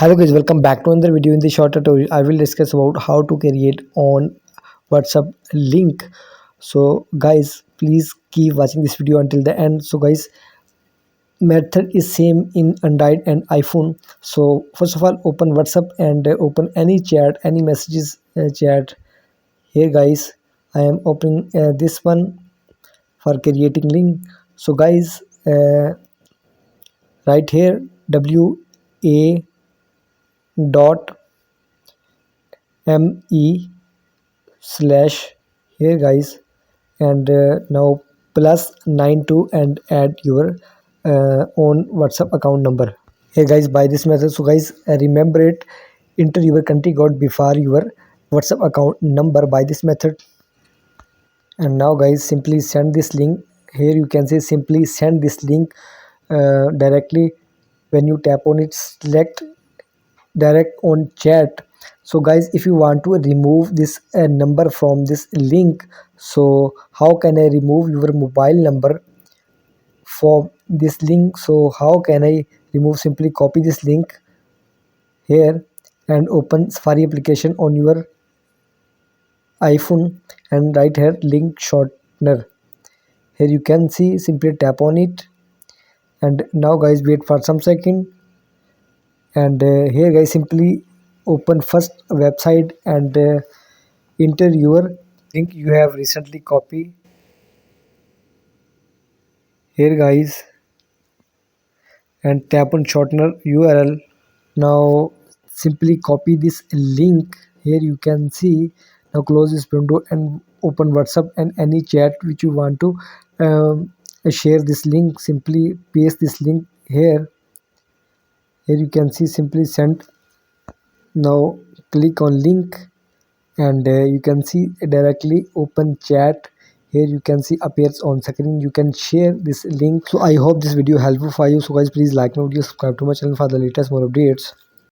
Hello guys, welcome back to another video. In this short tutorial I will discuss about how to create on WhatsApp link. So guys, please keep watching this video until the end. So guys, method is same in Android and iPhone. So first of all, open WhatsApp and open any chat, any messages chat. Here guys, I am opening this one for creating link. So guys, right here WA dot me slash here guys, and now +92 and add your own WhatsApp account number. Hey guys, by this method, so guys, remember it, enter your country code before your WhatsApp account number by this method. And now guys, simply send this link. Here you can say simply send this link directly. When you tap on it, select direct on chat. So guys, if you want to remove this number from this link, so how can I remove your mobile number from this link? So how can I remove? Simply copy this link here and open Safari application on your iPhone and write here link shortener. Here you can see, simply tap on it, and now guys, wait for some second. And here guys, simply open first website and enter your link you have recently copied here guys, and tap on shortener URL. Now simply copy this link. Here you can see, now close this window and open WhatsApp and any chat which you want to share this link. Simply paste this link here. Here you can see, simply send. Now click on link and you can see directly open chat. Here you can see appears on screen. You can share this link. So I hope this video helpful for you. So guys, please like my video, subscribe to my channel for the latest more updates.